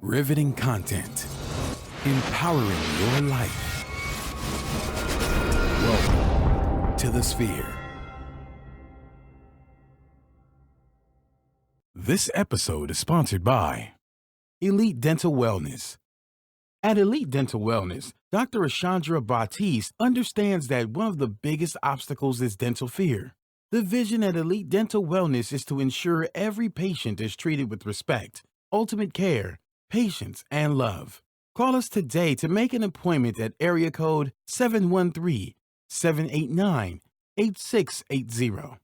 Riveting content. Empowering your life. Welcome to the Sphere. This episode is sponsored by Elite Dental Wellness. At Elite Dental Wellness, Dr. Ashandra Batiste understands that one of the biggest obstacles is dental fear. The vision at Elite Dental Wellness is to ensure every patient is treated with respect, ultimate care, patience, and love. Call us today to make an appointment at area code 713-789-8680.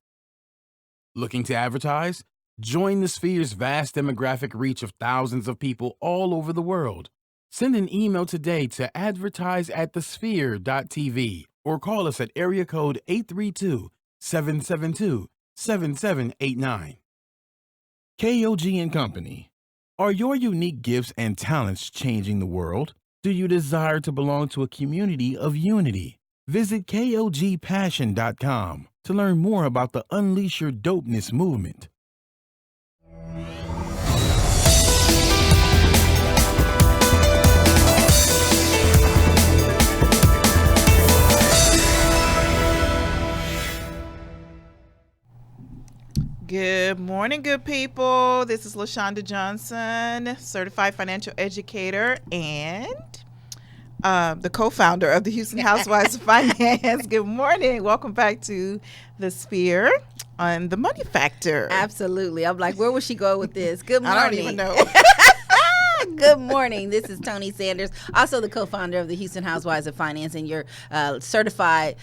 Looking to advertise? Join the Sphere's vast demographic reach of thousands of people all over the world. Send an email today to advertise@thesphere.tv or call us at area code 832-772-7789. KOG and Company. Are your unique gifts and talents changing the world? Do you desire to belong to a community of unity? Visit KOGpassion.com to learn more about the Unleash Your Dopeness movement. Good morning, good people. This is LaShonda Johnson, certified financial educator and the co-founder of the Houston Housewives of Finance. Good morning. Welcome back to the Sphere on the Money Factor. Absolutely. I'm like, where would she go with this? Good morning. I don't even know. Good morning. This is Tony Sanders, also the co-founder of the Houston Housewives of Finance and your certified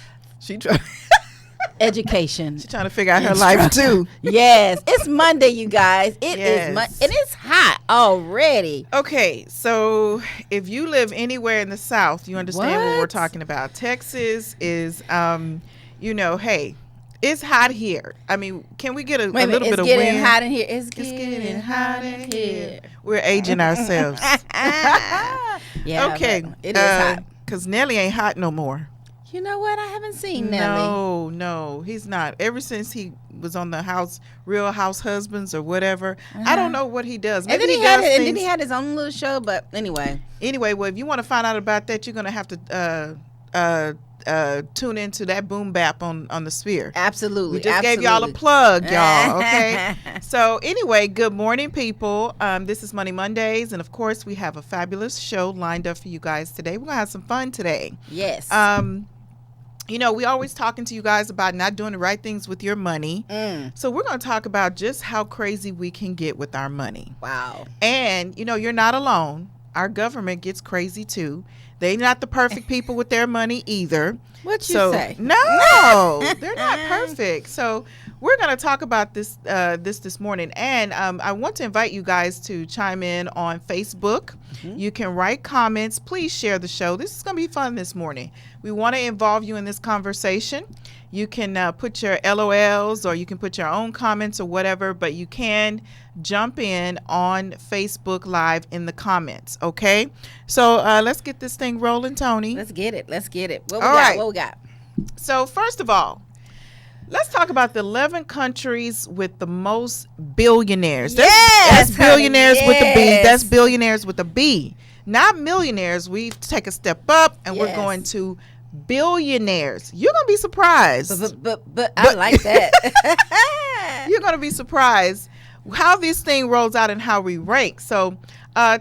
education. She's trying to figure out her life too. Yes, it's Monday, you guys. It is and it's hot already. Okay, so if you live anywhere in the South, you understand what we're talking about. Texas is, hey, it's hot here. I mean, can we get a little bit of wind? It's getting hot in here. It's getting hot in here. We're aging ourselves. Yeah. Okay. It is hot. Because Nelly ain't hot no more. You know what? I haven't seen Nelly. No, he's not. Ever since he was on the Real House Husbands or whatever, I don't know what he does. Maybe and then he had his own little show, but anyway. Anyway, well, if you want to find out about that, you're going to have to tune into that boom bap on the Sphere. Absolutely. We just gave y'all a plug, y'all, okay? So anyway, good morning, people. This is Money Mondays, and of course, we have a fabulous show lined up for you guys today. We're going to have some fun today. Yes. We always talking to you guys about not doing the right things with your money. So we're going to talk about just how crazy we can get with our money. Wow. And, you're not alone. Our government gets crazy too. They're not the perfect people with their money either. What you say? No, they're not perfect. So we're going to talk about this this morning. And I want to invite you guys to chime in on Facebook. Mm-hmm. You can write comments. Please share the show. This is going to be fun this morning. We want to involve you in this conversation. You can put your LOLs or you can put your own comments or whatever, but you can jump in on Facebook Live in the comments, okay? So let's get this thing rolling, Tony. Let's get it. What we got? So first of all, let's talk about the 11 countries with the most billionaires. That's billionaires with a B. That's billionaires with a B. Not millionaires. We take a step up and we're going to billionaires. You're going to be surprised. But I like that. You're going to be surprised how this thing rolls out and how we rank. So,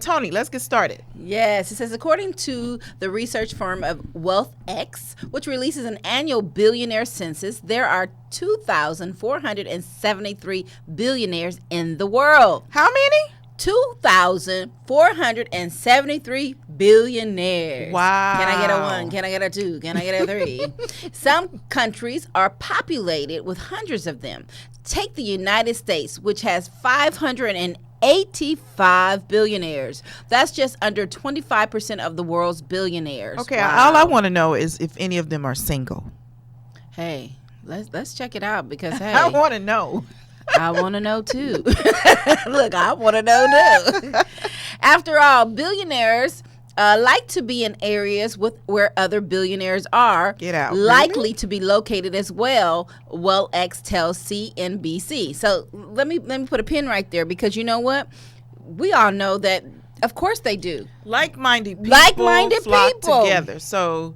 Tony, let's get started. Yes, it says, according to the research firm of WealthX, which releases an annual billionaire census, there are 2,473 billionaires in the world. How many? 2,473 billionaires. Wow. Can I get a 1? Can I get a 2? Can I get a 3? Some countries are populated with hundreds of them. Take the United States, which has 585 billionaires. That's just under 25% of the world's billionaires. Okay, all I want to know is if any of them are single. Hey, let's check it out because, hey. I want to know. I want to know too. Look, I want to know too. After all, billionaires like to be in areas where other billionaires are. Get out. Likely to be located as well. WealthX tells CNBC. So let me put a pin right there because you know what? We all know that Of course they do. Like-minded people Like-minded flock people. together. So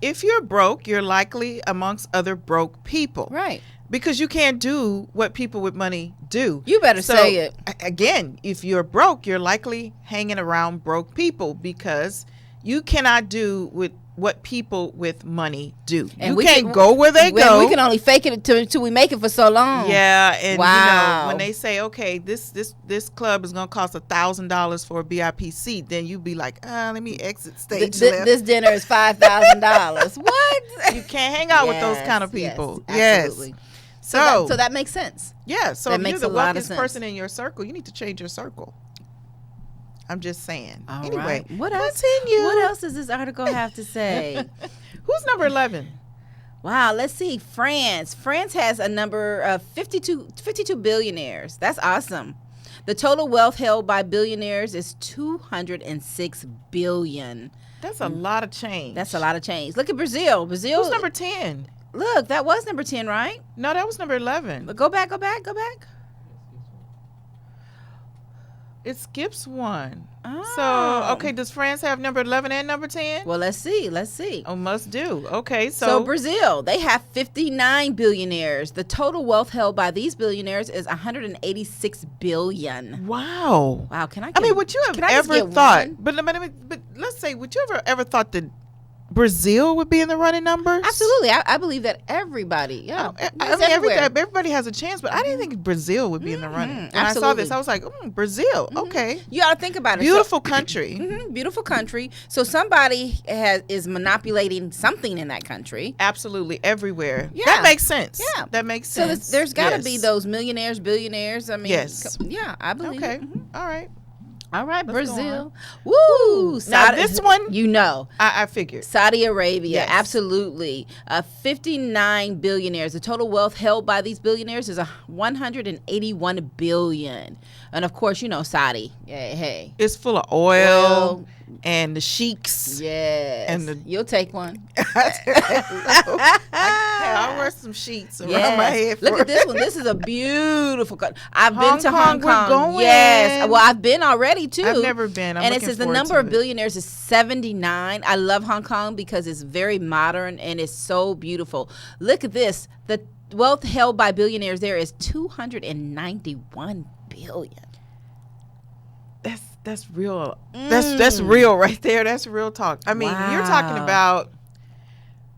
if you're broke, you're likely amongst other broke people. Right. Because you can't do what people with money do. You better say it. Again, if you're broke, you're likely hanging around broke people because you cannot do with what people with money do. And you we can't can- go where they go. We can only fake it until we make it for so long. Yeah, and Wow. when they say, okay, this club is gonna cost $1,000 for a VIP seat, then you be like, let me exit stage left. This dinner is $5,000. What? You can't hang out with those kind of Yes, people. absolutely. Yes. So that makes sense. Yeah, so That if you're makes the a lot of wealthiest sense. person in your circle, you need to change your circle. I'm just saying. All anyway, right. What else? continue. What else does this article have to say? Who's number 11? Wow, let's see. France. France has a number of 52 billionaires. That's awesome. The total wealth held by billionaires is 206 billion. That's a lot of change. That's a lot of change. Look at Brazil. Brazil. Who's number 10? Look, that was number 10, right? No, that was number 11. But go back. It skips one. Oh. So, okay, does France have number 11 and number 10? Well, let's see. Oh, must do. Okay, So Brazil, they have 59 billionaires. The total wealth held by these billionaires is 186 billion. Wow. Wow, can I I mean, would you have can I just ever get thought, one? but let's say, would you ever thought that Brazil would be in the running numbers? Absolutely. I believe that everybody, yeah. I mean, everybody has a chance, but I didn't think Brazil would be in the running. When I saw this, I was like, Brazil, okay. You ought to think about it. Beautiful country. Beautiful country. So somebody is manipulating something in that country. Absolutely, everywhere. Yeah. That makes sense. Yeah. That makes So sense. there's got to Yes. be those millionaires, billionaires. I mean, Yes. yeah, I believe Okay, it. All right. All right, Let's go Brazil. Woo! Now, this one- you know. I figured. Saudi Arabia, Yes. absolutely. 59 billionaires. The total wealth held by these billionaires is 181 billion. And of course, you know Saudi. Yeah, hey. It's full of oil and the sheiks. Yes. And you'll take one. I'll wear some sheets around Yes. my head. Look for at this one. This is a beautiful country. I've been Hong to Kong, Hong we're Kong. going. Yes. Well, I've been already too. I've never been. I'm and it looking says the forward number to of it. billionaires is 79. I love Hong Kong because it's very modern and it's so beautiful. Look at this. The wealth held by billionaires there is 291 billion. That's real. That's real right there. That's real talk. I mean, you're talking Wow. about,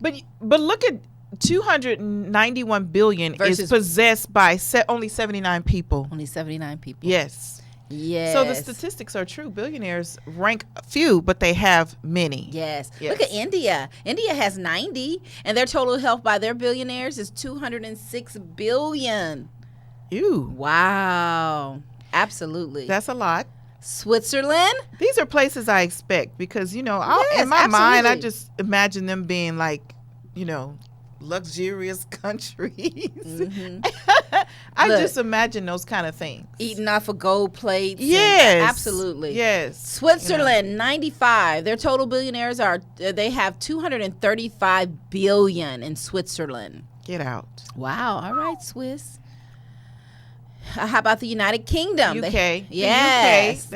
but look at 291 billion Versus- is possessed by only 79 people. Only 79 people. Yes. Yes. So the statistics are true. Billionaires rank few, but they have many. Yes. Yes. Look at India. India has 90, and their total health by their billionaires is 206 billion. Ew. Wow. Absolutely. That's a lot. Switzerland. These are places I expect because, in my Yes, mind, I absolutely. just imagine them being like, luxurious countries. I Look. just imagine those kind of things. Eating off of gold plates. and- Yes. absolutely. Yes. Switzerland, 95. Their total billionaires they have 235 billion in Switzerland. Get out. Wow. All right, Swiss. How about the United Kingdom? UK. Yes. The UK.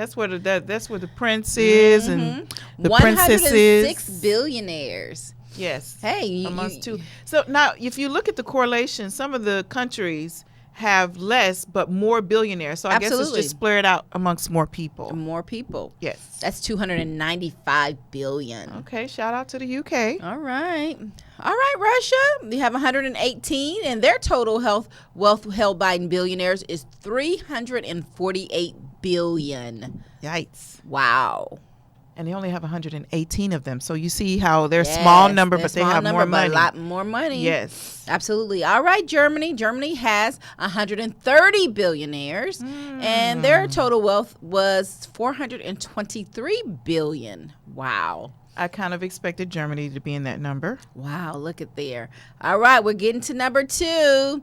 That's where the prince is and the 106 princesses. billionaires. Yes. Hey, Amongst two. So now, if you look at the correlation, some of the countries have less but more billionaires. So I guess Absolutely. it's just spread out amongst more people. more people. Yes. That's 295 billion. Okay. Shout out to the UK. All right. Russia. We have 118, and their total wealth held by billionaires is 348 billion. Yikes. Wow. And they only have 118 of them. So you see how they're a small number, they're but they small have number, more but money. a lot more money. Yes. Absolutely. All right, Germany. Germany has 130 billionaires, and their total wealth was 423 billion. Wow. I kind of expected Germany to be in that number. Wow, look at there. All right, we're getting to number 2.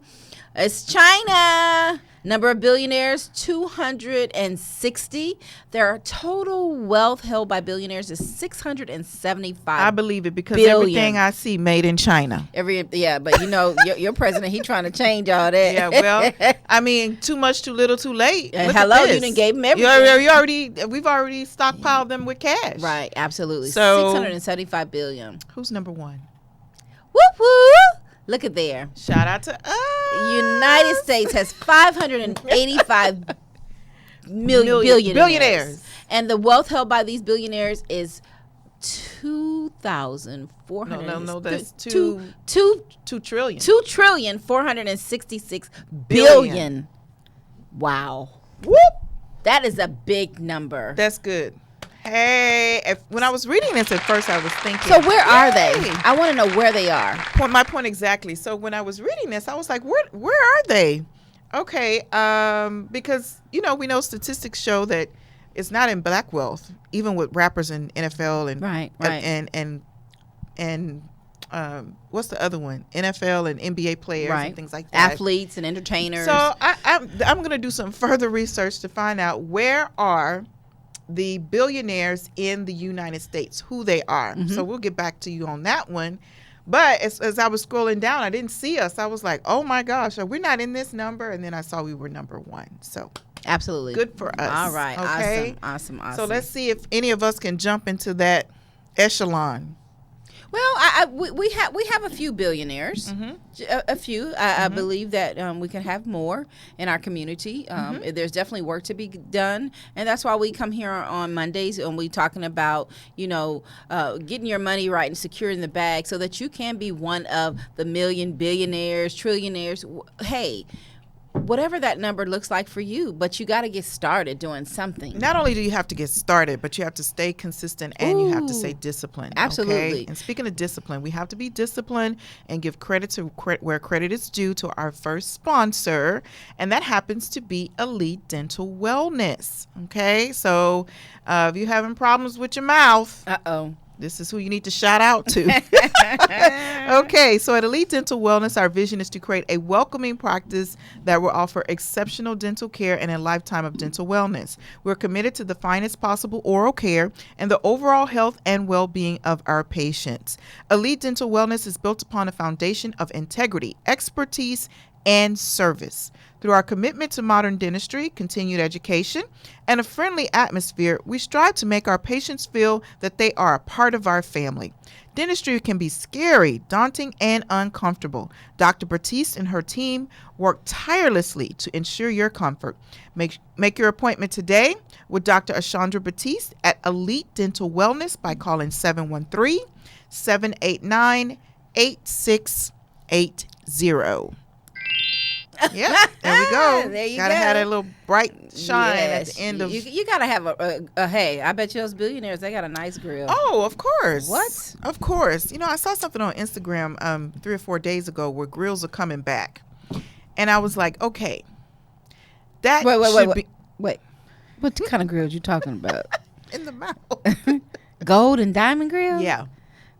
It's China. Number of billionaires, 260. Their total wealth held by billionaires is 675. I believe it because billion. everything I see made in China. But your president, he trying to change all that. Yeah, well, I mean, too much, too little, too late. Look Hello, at this. you done gave him everything. We've already stockpiled them with cash. Right, absolutely. So 675 billion. who's number one? Whoop whoop. Look at there. Shout out to us. United States has 585 billionaires. And the wealth held by these billionaires is 2,400. No, that's two 2 trillion. 2,466 billion. Wow. Whoop. That is a big number. That's good. Hey, when I was reading this at first, I was thinking. So where are they? Yay. I want to know where they are. My point exactly. So when I was reading this, I was like, where are they? Okay, because we know statistics show that it's not in black wealth, even with rappers in NFL and Right. and what's the other one? NFL and NBA players and things like that. Athletes and entertainers. So I'm going to do some further research to find out where are the billionaires in the United States, who they are. Mm-hmm. So we'll get back to you on that one. But as I was scrolling down, I didn't see us. I was like, oh my gosh, we're not in this number. And then I saw we were number one. So absolutely good for us. All right. Okay. Awesome. So let's see if any of us can jump into that echelon. Well, we have a few billionaires, a few. I believe that we can have more in our community. There's definitely work to be done, and that's why we come here on Mondays and we talking about getting your money right and securing the bag so that you can be one of the million billionaires, trillionaires. Hey. Whatever that number looks like for you, but you got to get started doing something. Not only do you have to get started, but you have to stay consistent and you have to stay disciplined. Absolutely. Okay? And speaking of discipline, we have to be disciplined and give credit to where credit is due to our first sponsor, and that happens to be Elite Dental Wellness. Okay, so if you're having problems with your mouth, this is who you need to shout out to. Okay, so at Elite Dental Wellness, our vision is to create a welcoming practice that will offer exceptional dental care and a lifetime of dental wellness. We're committed to the finest possible oral care and the overall health and well-being of our patients. Elite Dental Wellness is built upon a foundation of integrity, expertise, and service. Through our commitment to modern dentistry, continued education, and a friendly atmosphere, we strive to make our patients feel that they are a part of our family. Dentistry can be scary, daunting, and uncomfortable. Dr. Batiste and her team work tirelessly to ensure your comfort. Make your appointment today with Dr. Ashandra Batiste at Elite Dental Wellness by calling 713-789-8680. Yeah, there we go. There you Gotta go. have that little bright shine at the end of. You gotta have a hey. I bet you those billionaires, they got a nice grill. Oh, of course. What? Of course. I saw something on Instagram 3 or 4 days ago where grills are coming back, and I was like, okay, that should be Wait. What kind of grills you talking about? in the mouth. Gold and diamond grill? Yeah,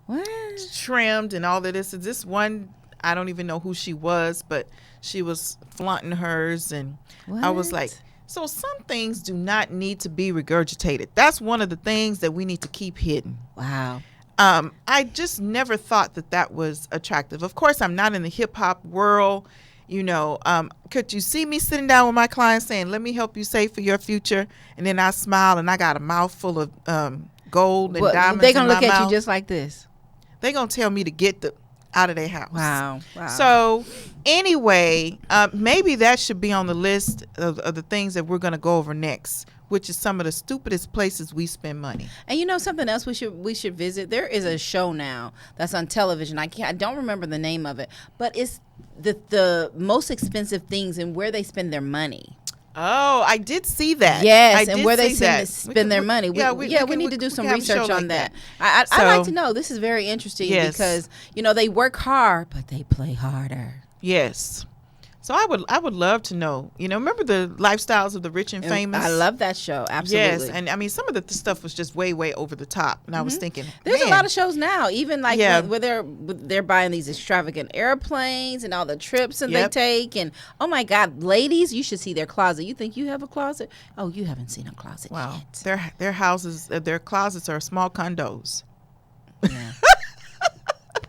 What? trimmed and all of this. Is this one? I don't even know who she was, but she was flaunting hers, and I was like, so some things do not need to be regurgitated. That's one of the things that we need to keep hidden. Wow. I just never thought that was attractive. Of course, I'm not in the hip hop world. Could you see me sitting down with my clients saying, let me help you save for your future? And then I smile and I got a mouthful of gold and diamonds. They're going to in look my at mouth. you just like this. They're going to tell me to get out of their house. Wow. So anyway, maybe that should be on the list of the things that we're going to go over next, which is some of the stupidest places we spend money. And something else we should visit. There is a show now that's on television. I don't remember the name of it, but it's the most expensive things and where they spend their money. Oh, I did see that. Yes, I and did where they see that. spend their money. We need to do some have a research show on like that. that. I'd like to know. This is very interesting Yes. because they work hard, but they play harder. Yes. So I would love to know. Remember the lifestyles of the rich and famous? I love that show. Absolutely. Yes, and I mean some of the stuff was just way over the top, and I was thinking, there's a man, lot of shows now, even like Yeah. where they're buying these extravagant airplanes and all the trips and Yep. they take, and oh my God, ladies, you should see their closet. You think you have a closet? Oh, you haven't seen a closet wow, yet. their houses, their closets are small condos. Yeah.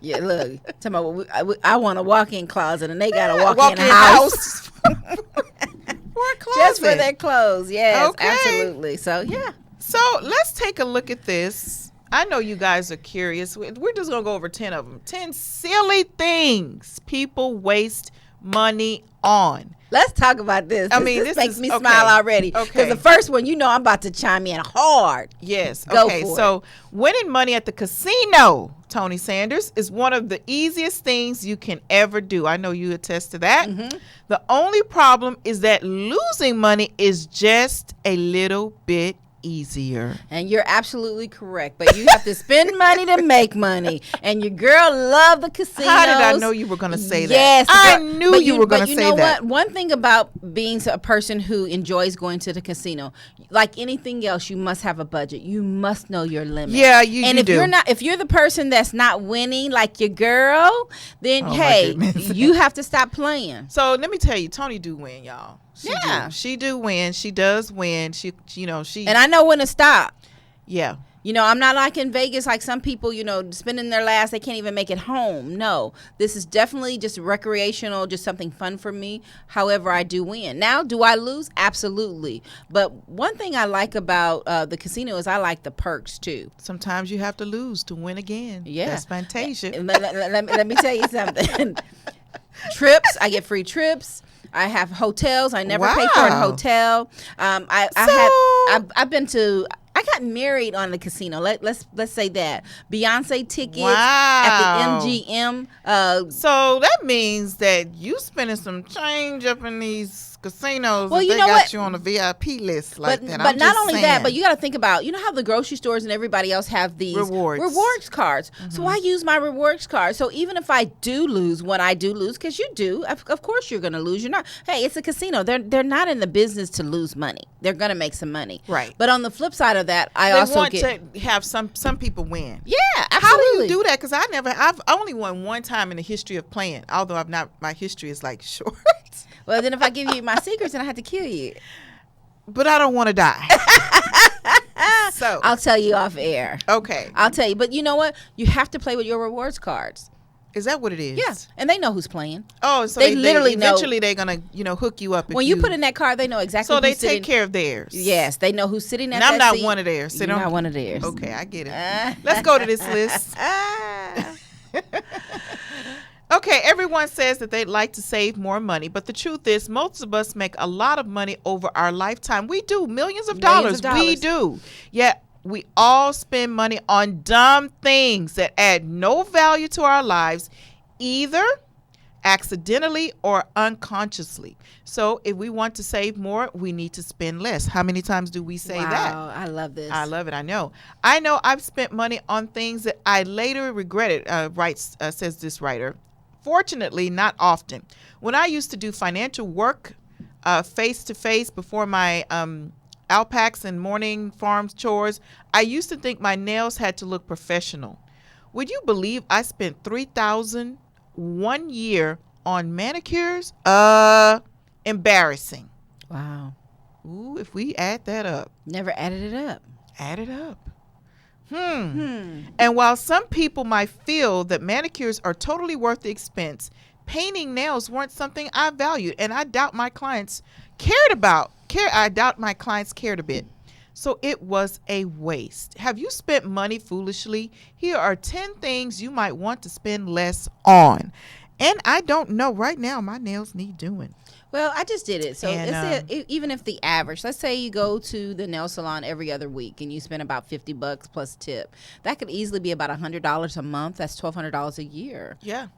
Yeah, look, talking about I want a walk-in closet, and they got a walk-in Walk-in house. for a closet. Just for their clothes. Yes, Okay. absolutely. So, yeah. So let's take a look at this. I know you guys are curious. We're just going to go over 10 of them. 10 silly things people waste money on. Let's talk about this. I mean, this makes is- me okay. smile already. Okay. Because the first one, I'm about to chime in hard. Yes. Go Okay. for So winning money at the casino, Tony Sanders, is one of the easiest things you can ever do. I know you attest to that. Mm-hmm. The only problem is that losing money is just a little bit easier. And you're absolutely correct. But you have to spend money to make money. And your girl love the casinos. How did I know you were going to say that? Yes. I knew but you were going but to you say know that. what? One thing about being a person who enjoys going to the casino, like anything else, you must have a budget. You must know your limit. Yeah, you And do. if you're the person that's not winning like your girl, then Oh, my hey, goodness. you have to stop playing. So let me tell you, Tony do win, y'all. Yeah. She do win. She does win. She And I know when to stop. yeah. I'm not like in Vegas, like some people, spending their last, they can't even make it home. No, this is definitely just recreational, just something fun for me. However, I do win. Now, do I lose? Absolutely. But one thing I like about the casino is I like the perks too. Sometimes you have to lose to win again. Yeah. That's fantasia. And let me tell you something. Trips, I get free trips. I have hotels. I never pay for a Wow. hotel. I've been to. I got married on the casino. Let's say that Beyonce tickets at Wow. the MGM. So that means that you spending some change up in these casinos. Well, if you they know got what? you on a VIP list like But that. but I'm not just only saying. that, but you got to think about how the grocery stores and everybody else have these Rewards. cards. So I use my rewards card. So even if I do lose, when I do lose, because you do, of course you're going to lose. You're not. Hey, it's a casino. They're not in the business to lose money. They're going to make some money. Right. But on the flip side of that, I they also want get. to have some people win. Yeah, How do absolutely. you do that? Because I've only won one time in the history of playing. Although my history is like short. Well, then if I give you my secrets, then I have to kill you. But I don't want to die. So I'll tell you off air. okay, I'll tell you. But you know what? You have to play with your rewards cards. is that what it is? Yeah, and they know who's playing. Oh, so They literally know. eventually they're gonna hook you up. If When you put in that card, they know exactly. so they who's sitting. take care of theirs. Yes, they know who's sitting at And that I'm not seat. one of theirs. So You're don't- not one of theirs. Okay, I get it. Let's go to this list. Okay, everyone says that they'd like to save more money, but the truth is most of us make a lot of money over our lifetime. We do millions of dollars. We do. Yet we all spend money on dumb things that add no value to our lives, either accidentally or unconsciously. So if we want to save more, we need to spend less. How many times do we say that? Wow, I love this. I love it. I know I've spent money on things that I later regretted, says this writer. Fortunately, not often. When I used to do financial work face to face before my alpacas and morning farm chores, I used to think my nails had to look professional. Would you believe I spent $3,000 one year on manicures? Embarrassing. Wow. Ooh, if we add that up. Never added it up. Add it up. And while some people might feel that manicures are totally worth the expense, painting nails weren't something I valued, and I doubt my clients cared a bit. So it was a waste. Have you spent money foolishly? Here are 10 things you might want to spend less on. And I don't know. Right now, my nails need doing. Well, I just did it. So And, even if the average, let's say you go to the nail salon every other week and you spend about $50 plus tip, that could easily be about $100 a month. That's $1,200 a year. Yeah.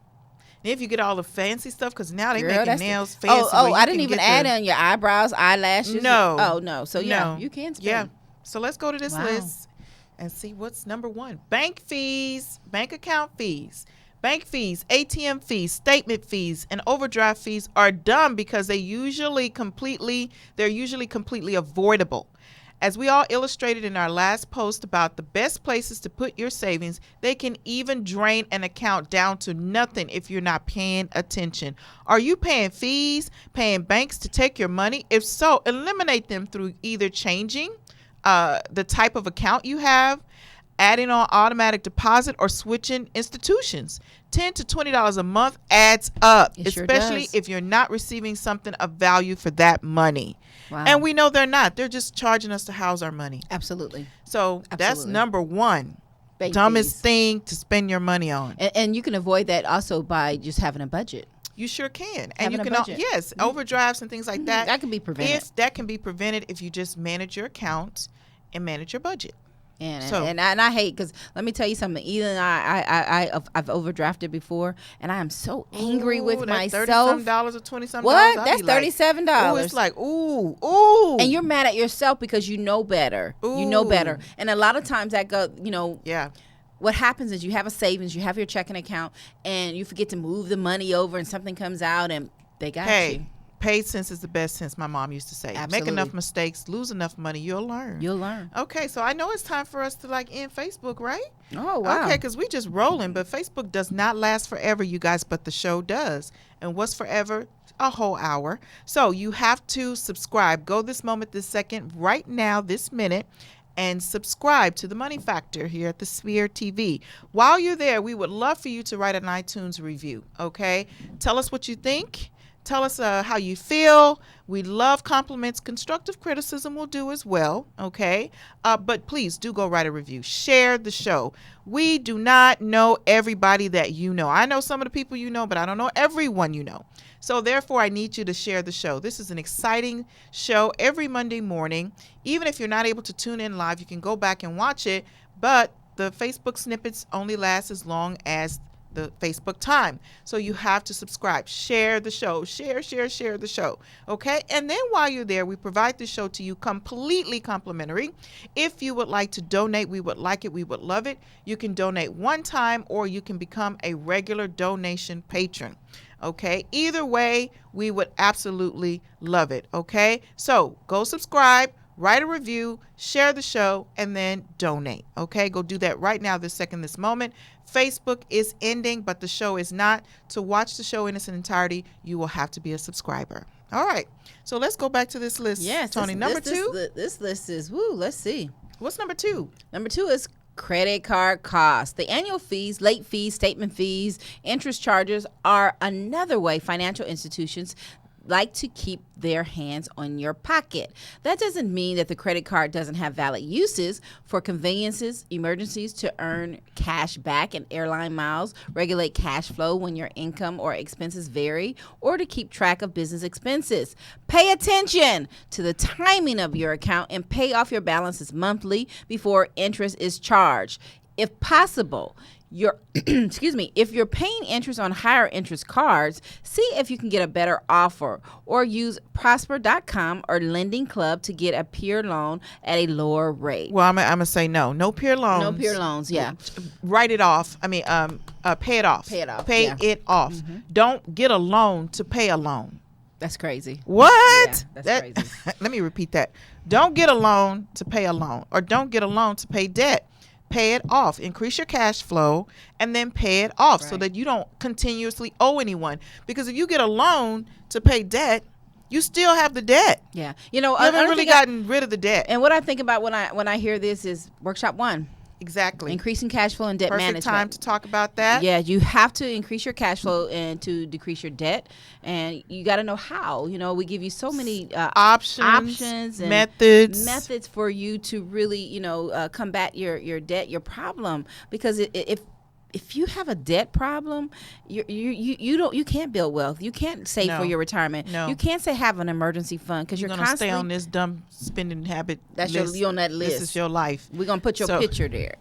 And if you get all the fancy stuff, because now they Girl, making that's nails fancy. Oh, where you I didn't can even get add the- on your eyebrows, eyelashes. No. Oh, no. So, yeah, No. you can spend. Yeah. So let's go to this Wow. list and see what's number one. Bank fees, bank account fees. Bank fees, ATM fees, statement fees, and overdraft fees are dumb because they're usually completely avoidable. As we all illustrated in our last post about the best places to put your savings, they can even drain an account down to nothing if you're not paying attention. Are you paying fees, paying banks to take your money? If so, eliminate them through either changing the type of account you have, adding on automatic deposit, or switching institutions. $10 to $20 a month adds up, It sure especially does. if you're not receiving something of value for that money. Wow. And we know they're not. They're just charging us to house our money. Absolutely. So that's Absolutely. number one. Bank Dumbest fees. thing to spend your money on. And you can avoid that also by just having a budget. You sure can. And Having you a can, budget. yes, overdrafts and things like that. That can be prevented. That can be prevented if you just manage your accounts and manage your budget. And, So- and I hate, because let me tell you something. Either I've overdrafted before, and I am so angry Ooh, with that myself. $30-some or $20-some. What? I'll That's be like, $37. Ooh, it's like, ooh. And you're mad at yourself because you know better. You know Ooh. better. And a lot of times that yeah. what happens is you have a savings, you have your checking account, and you forget to move the money over, and something comes out, and they got you. Hey, paid sense is the best sense, my mom used to say. Absolutely. Make enough mistakes, lose enough money, you'll learn. You'll learn. Okay, so I know it's time for us to end Facebook, right? Oh, wow. Okay, because we just rolling, but Facebook does not last forever, you guys, but the show does. And what's forever? A whole hour. So you have to subscribe. Go this moment, this second, right now, this minute, and subscribe to The Money Factor here at the Sphere TV. While you're there, we would love for you to write an iTunes review, okay? Tell us what you think. Tell us how you feel. We love compliments. Constructive criticism will do as well, okay? But please do go write a review. Share the show. We do not know everybody that you know. I know some of the people you know, but I don't know everyone you know. So therefore, I need you to share the show. This is an exciting show every Monday morning. Even if you're not able to tune in live, you can go back and watch it. But the Facebook snippets only last as long as the Facebook time. So you have to subscribe, share the show, share the show. Okay. And then while you're there, we provide the show to you completely complimentary. If you would like to donate, we would like it. We would love it. You can donate one time, or you can become a regular donation patron. Okay. Either way, we would absolutely love it. Okay. So go subscribe, write a review, share the show, and then donate. Okay. Go do that right now, this second, this moment. Facebook is ending, but the show is not. To watch the show in its entirety, you will have to be a subscriber. All right. So let's go back to this list. Yes. Tony, number two. This list is, woo, let's see. What's number two? Number 2 is credit card costs. The annual fees, late fees, statement fees, interest charges are another way financial institutions like to keep their hands on your pocket. That doesn't mean that the credit card doesn't have valid uses for conveniences, emergencies, to earn cash back and airline miles, regulate cash flow when your income or expenses vary, or to keep track of business expenses. Pay attention to the timing of your account and pay off your balances monthly before interest is charged. If possible, if you're paying interest on higher interest cards, see if you can get a better offer, or use prosper.com or Lending Club to get a peer loan at a lower rate. Well, I'm gonna say no. No peer loans. No peer loans, yeah. Write it off. Pay it off. Pay it off, Pay yeah. it off. Don't get a loan to pay a loan. That's crazy. What? Yeah, that's crazy. Let me repeat that. Don't get a loan to pay a loan, or don't get a loan to pay debt. Pay it off. Increase your cash flow and then pay it off, so Right. that you don't continuously owe anyone. Because if you get a loan to pay debt, you still have the debt. Yeah. You haven't really gotten rid of the debt. And what I think about when I hear this is workshop 1, Exactly. increasing cash flow and debt Perfect management. time to talk about that. Yeah, you have to increase your cash flow and to decrease your debt, and you got to know how. We give you so many options and methods for you to really, combat your debt, your problem. Because if you have a debt problem, you can't build wealth. You can't save No. for your retirement. No. You can't say have an emergency fund because You're you're gonna constantly stay on this dumb spending habit. That's list. you on that list. This is your life. We're gonna put your So- picture there.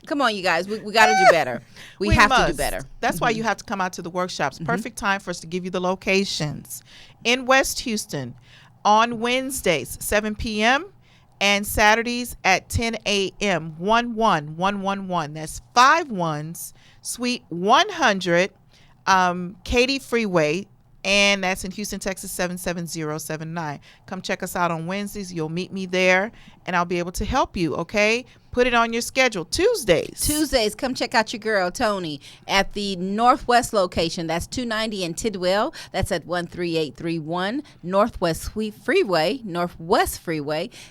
Come on, you guys. We got to do better. We have to do must. better. That's why you have to come out to the workshops. Perfect time for us to give you the locations. In West Houston, on Wednesdays, 7 p.m., and Saturdays at 10 a.m. 11111. That's 51s, Suite 100, Katy Freeway. And that's in Houston, Texas, 77079. Come check us out on Wednesdays. You'll meet me there, and I'll be able to help you, okay? Put it on your schedule. Tuesdays, come check out your girl, Tony, at the Northwest location. That's 290 in Tidwell. That's at 13831 Northwest Freeway,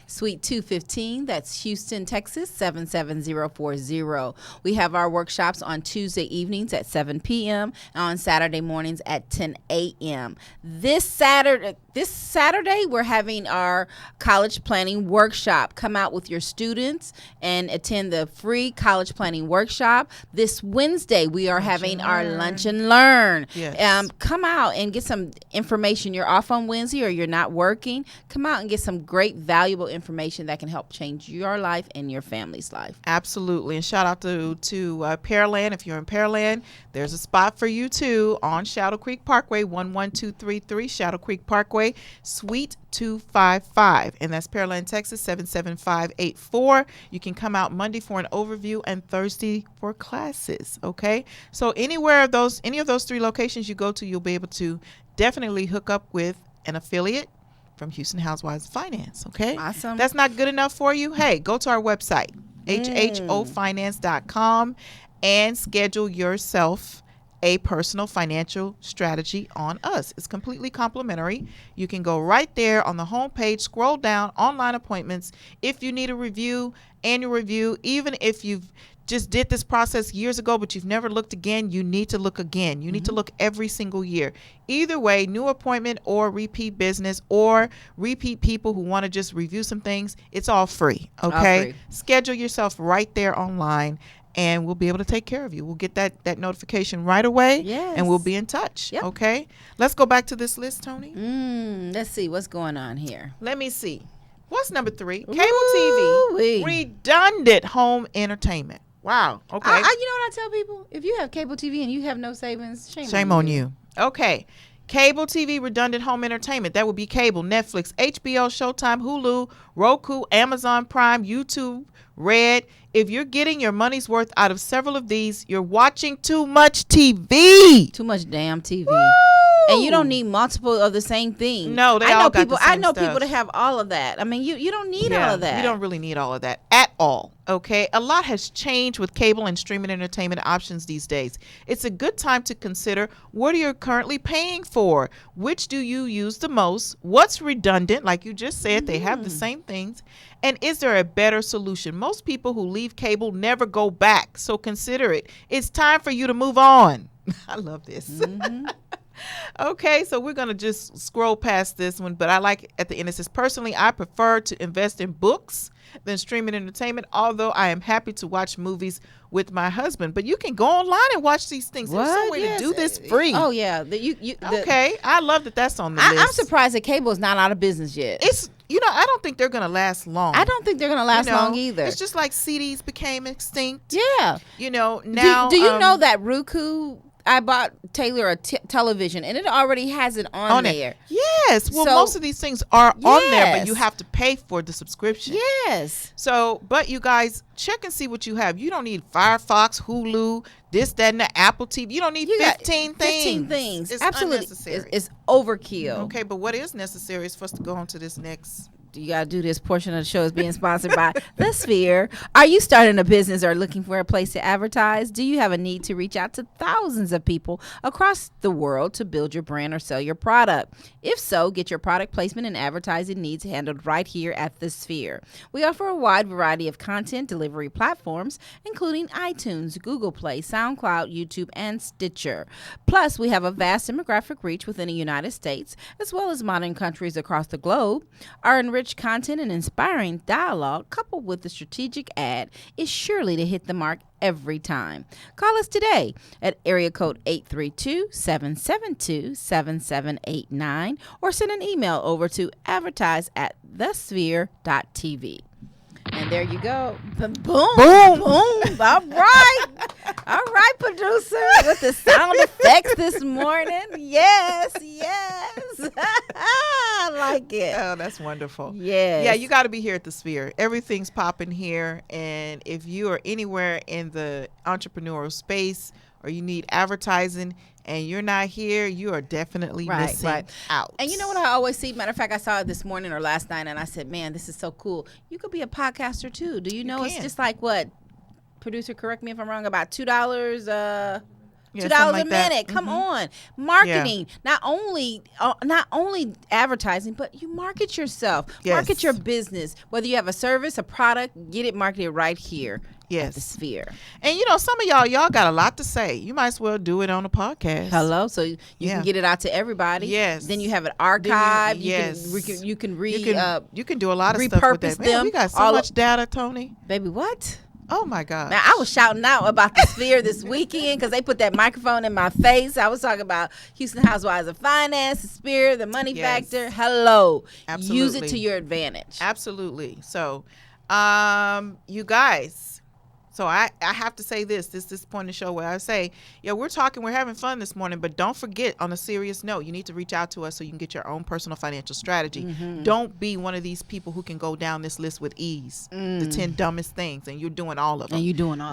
Suite 215. That's Houston, Texas, 77040. We have our workshops on Tuesday evenings at 7 p.m. and on Saturday mornings at 10 a.m. This Saturday, we're having our college planning workshop. Come out with your students and attend the free college planning workshop. This Wednesday, we are having our lunch and learn. Yes. Come out and get some information. You're off on Wednesday or you're not working. Come out and get some great, valuable information that can help change your life and your family's life. Absolutely. And shout out to Pearland. If you're in Pearland, there's a spot for you too on Shadow Creek Parkway, 11233 Shadow Creek Parkway, Suite 255. And that's Pearland, Texas, 77584. You can come out Monday for an overview and Thursday for classes. Okay. So any of those 3 locations you go to, you'll be able to definitely hook up with an affiliate from Houston Housewives of Finance. Okay. Awesome. That's not good enough for you. Hey, go to our website, hhofinance.com, and schedule yourself a personal financial strategy on us. It's completely complimentary. You can go right there on the homepage, scroll down, online appointments. If you need a review, annual review, even if you've just did this process years ago, but you've never looked again, you need to look again. You need to look every single year. Either way, new appointment or repeat business or repeat people who want to just review some things, it's all free. Okay. All free. Schedule yourself right there online, and we'll be able to take care of you. We'll get that notification right away. Yes. And we'll be in touch. Yep. Okay. Let's go back to this list, Tony. Let's see what's going on here. Let me see. What's number 3? Cable Ooh-wee. TV. Redundant home entertainment. Wow. Okay. You know what I tell people? If you have cable TV and you have no savings, shame on you. Okay. Cable TV, redundant home entertainment. That would be cable, Netflix, HBO, Showtime, Hulu, Roku, Amazon Prime, YouTube, Red. If you're getting your money's worth out of several of these, you're watching too much TV. Too much damn TV. Woo! And you don't need multiple of the same thing. No, they all got the same I know stuff. people that have all of that. I mean, you don't need all of that. You don't really need all of that at all. Okay. A lot has changed with cable and streaming entertainment options these days. It's a good time to consider, what are you currently paying for? Which do you use the most? What's redundant? Like you just said, they have the same things. And is there a better solution? Most people who leave cable never go back. So consider it. It's time for you to move on. I love this. Okay, so we're going to just scroll past this one, but I like at the end it says, personally, I prefer to invest in books than streaming entertainment, although I am happy to watch movies with my husband. But you can go online and watch these things. There's some way to do this free. Oh, yeah. Okay, I love that that's on the list. I'm surprised that cable is not out of business yet. It's, I don't think they're going to last long. I don't think they're going to last long either. It's just like CDs became extinct. Yeah. Now. Do you know that Roku... I bought Taylor a television, and it already has it on there. Yes. Well, most of these things are on there, but you have to pay for the subscription. Yes. So, but you guys, check and see what you have. You don't need Firefox, Hulu, this, that, and the Apple TV. You don't need 15 things. 15 things. It's absolutely unnecessary. It's overkill. Okay, but what is necessary is for us to go on to this next. You got to do this portion of the show is being sponsored by The Sphere. Are you starting a business or looking for a place to advertise? Do you have a need to reach out to thousands of people across the world to build your brand or sell your product? If so, get your product placement and advertising needs handled right here at The Sphere. We offer a wide variety of content delivery platforms, including iTunes, Google Play, SoundCloud, YouTube, and Stitcher. Plus, we have a vast demographic reach within the United States, as well as modern countries across the globe. Our enriched content and inspiring dialogue, coupled with the strategic ad, is surely to hit the mark every time. Call us today at area code 832-772-7789 or send an email over to advertise@thesphere.tv. And there you go. Boom. Boom. Boom. All right. All right, producer, with the sound effects this morning. Yes. I like it. Oh, that's wonderful. Yes. Yeah, you got to be here at the Sphere. Everything's popping here. And if you are anywhere in the entrepreneurial space or you need advertising and you're not here, you are definitely missing out. And you know what I always see? Matter of fact, I saw it this morning or last night, and I said, man, this is so cool. You could be a podcaster, too. Do you know it's just like what? Producer, correct me if I'm wrong, about $2 $2 like a that. minute. Come on, marketing. Not only advertising, but you market yourself. Yes. Market your business. Whether you have a service, a product, get it marketed right here. At the Sphere. And you know, some of y'all got a lot to say. You might as well do it on a podcast. Hello, so you can get it out to everybody. Yes. Then you have it archived. Yes. You can you can do a lot of stuff with that. Man, we got so much data, Tony. Baby, what? Oh my God. Now, I was shouting out about the Sphere this weekend because they put that microphone in my face. I was talking about Houston Housewives of Finance, the Sphere, the Money Factor. Hello. Absolutely. Use it to your advantage. Absolutely. So, you guys. So I have to say this point in the show where I say, yeah, we're having fun this morning, but don't forget, on a serious note, you need to reach out to us so you can get your own personal financial strategy. Mm-hmm. Don't be one of these people who can go down this list with ease, the 10 dumbest things, and you're doing all of them.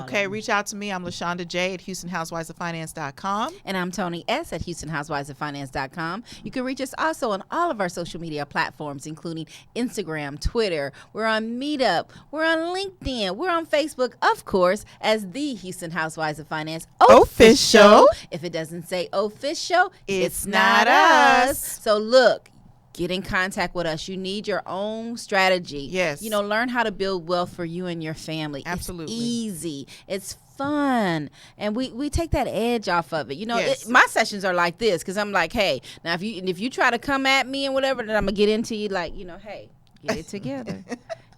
Okay, reach out to me. I'm LaShonda J at HoustonHousewivesOfFinance.com. And I'm Tony S at HoustonHousewivesOfFinance.com. You can reach us also on all of our social media platforms, including Instagram, Twitter. We're on Meetup. We're on LinkedIn. We're on Facebook, of course, as the Houston Housewives of Finance official. If it doesn't say official, it's not us. So look, get in contact with us. You need your own strategy. Yes. You know, learn how to build wealth for you and your family. Absolutely. It's easy. It's fun, and we take that edge off of it. You know, Yes. my sessions are like this because I'm like, hey, now if you try to come at me and whatever, then I'm gonna get into you like, you know, hey, get it together.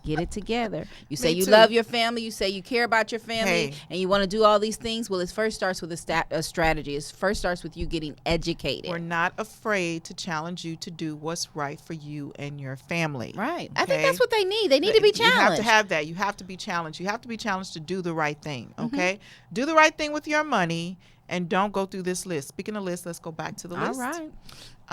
Get it together. You say you love your family. You say you care about your family, and you want to do all these things. Well, it first starts with a strategy. It first starts with you getting educated. We're not afraid to challenge you to do what's right for you and your family. Right. Okay? I think that's what they need. They need to be challenged. You have to have that. You have to be challenged. You have to be challenged to do the right thing. Okay? Do the right thing with your money, and don't go through this list. Speaking of lists, let's go back to the list. All right.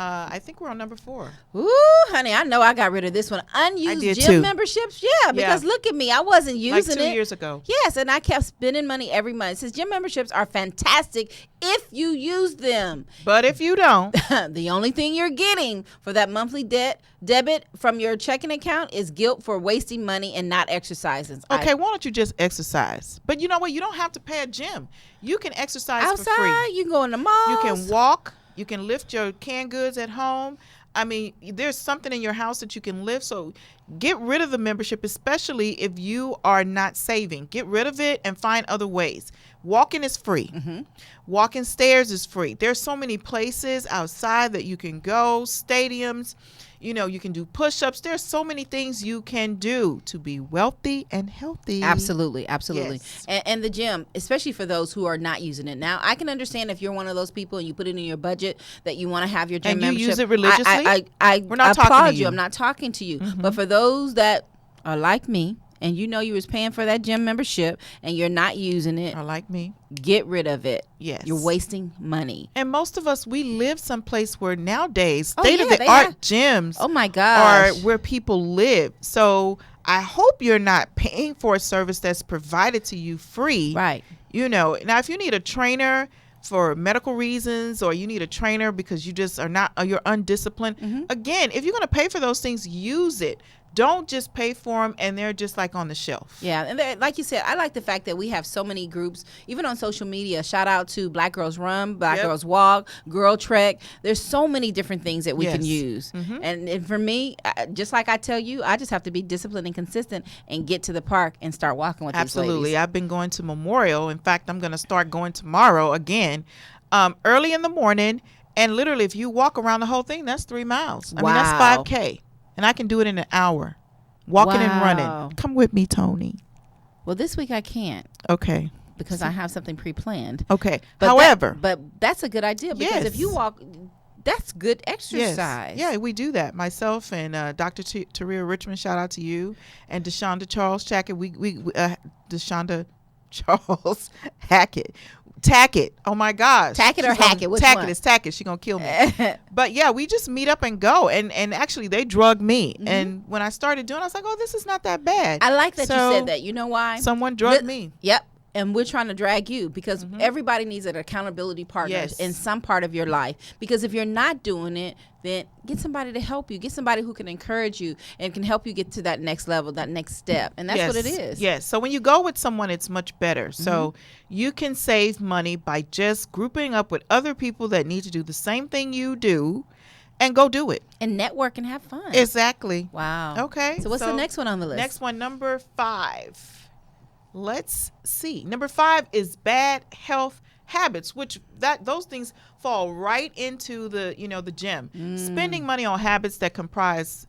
I think we're on number 4. Ooh, honey, I know I got rid of this one. Unused did gym too. memberships. Yeah, because look at me. I wasn't using it. Like 2 years ago. Yes, and I kept spending money every month. It says gym memberships are fantastic if you use them. But if you don't, the only thing you're getting for that monthly debit from your checking account is guilt for wasting money and not exercising. Okay, why don't you just exercise? But you know what? You don't have to pay a gym. You can exercise outside, for free. you can go in the mall. You can walk. You can lift your canned goods at home. I mean, there's something in your house that you can lift. So get rid of the membership, especially if you are not saving. Get rid of it and find other ways. Walking is free. Walking stairs is free. There's so many places outside that you can go, stadiums. You know, you can do push-ups. There's so many things you can do to be wealthy and healthy. Absolutely. Absolutely. Yes. And the gym, especially for those who are not using it. Now, I can understand if you're one of those people and you put it in your budget that you want to have your gym And you membership. use it religiously? We're not talking applaud to you. you. I'm not talking to you. But for those that are like me, and you know you was paying for that gym membership and you're not using it, Or like me. get rid of it. Yes. You're wasting money. And most of us, we live someplace where nowadays Oh, yeah, state-of-the-art gyms Oh my are gosh. where people live. So I hope you're not paying for a service that's provided to you free. Right. You know, now if you need a trainer for medical reasons, or you need a trainer because you just are not, or you're undisciplined, again, if you're going to pay for those things, use it. Don't just pay for them and they're just like on the shelf. Yeah, and like you said, I like the fact that we have so many groups, even on social media. Shout out to Black Girls Run, Black Girls Walk, Girl Trek. There's so many different things that we can use. And for me, just like I tell you, I just have to be disciplined and consistent and get to the park and start walking with these ladies. I've been going to Memorial. In fact, I'm going to start going tomorrow again, early in the morning. And literally, if you walk around the whole thing, that's 3 miles. I mean, that's 5K. And I can do it in an hour, walking and running. Come with me, Tony. Well, this week I can't. Okay. Because I have something pre-planned. Okay. But However. but that's a good idea because if you walk, that's good exercise. Yeah, we do that. Myself and Dr. Taria Richmond, shout out to you, and Deshaunda Charles Hackett. We Deshaunda Charles Hackett. Tack it. Oh my gosh. Tack it or hack it? Which tack one? it. It's tack it. She's gonna kill me. But yeah, we just meet up and go. And actually they drug me. And when I started doing it, I was like, oh, this is not that bad. I like that So, you said that. You know why? Someone drugged me. Yep. And we're trying to drag you because everybody needs an accountability partner Yes. in some part of your life. Because if you're not doing it, then get somebody to help you. Get somebody who can encourage you and can help you get to that next level, that next step. And that's what it is. Yes. So when you go with someone, it's much better. So you can save money by just grouping up with other people that need to do the same thing you do and go do it. And network and have fun. Exactly. Wow. Okay. So what's the next one on the list? Next one, number 5. Let's see. Number 5 is bad health habits, which those things fall right into the gym. Spending money on habits that compromise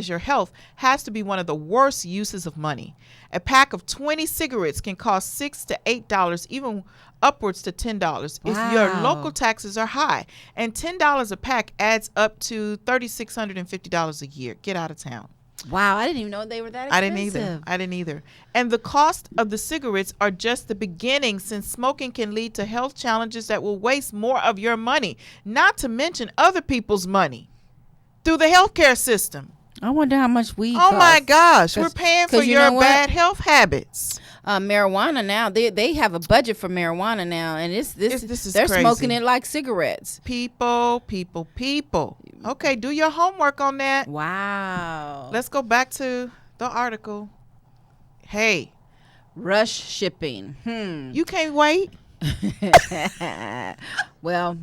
your health has to be one of the worst uses of money. A pack of 20 cigarettes can cost $6 to $8, even upwards to $10 if your local taxes are high. And $10 a pack adds up to $3,650 a year. Get out of town. Wow, I didn't even know they were that expensive. I didn't either. And the cost of the cigarettes are just the beginning, since smoking can lead to health challenges that will waste more of your money, not to mention other people's money through the healthcare system. I wonder how much weed Oh my costs. gosh, we're paying for you your know what? bad health habits. Marijuana now, they have a budget for marijuana now, and this is they're crazy. smoking it like cigarettes. People. Okay, do your homework on that. Wow. Let's go back to the article. Hey, Rush shipping. you can't wait. Well,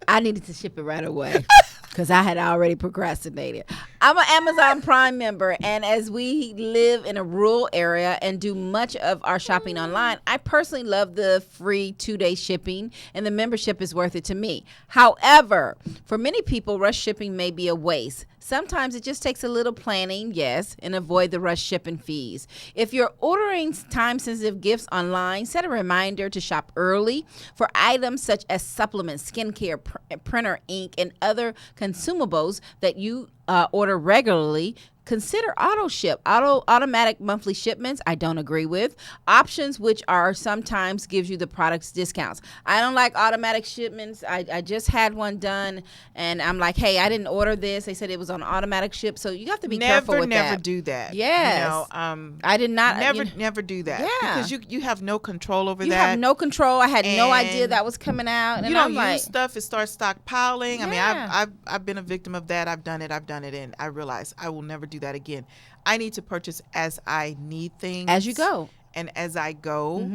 I needed to ship it right away because I had already procrastinated. I'm an Amazon Prime member, and as we live in a rural area and do much of our shopping online, I personally love the free 2-day shipping, and the membership is worth it to me. However, for many people, rush shipping may be a waste. Sometimes it just takes a little planning, yes, and avoid the rush shipping fees. If you're ordering time-sensitive gifts online, set a reminder to shop early for items such as supplements, skincare, printer ink, and other consumables that you order regularly. Consider automatic monthly shipments. I don't agree with options, which are sometimes gives you the product's discounts. I don't like automatic shipments. I just had one done, and I'm like, hey, I didn't order this. They said it was on automatic ship, so you have to be careful with that. Never do that. Yes, I did not. Never do that. Yeah, because you have no control over that. You have no control. I had no idea that was coming out. And you don't I'm use stuff. It starts stockpiling. Yeah. I mean, I've been a victim of that. I've done it, and I realize I will never do that again. I need to purchase as I need things, as you go, and as I go.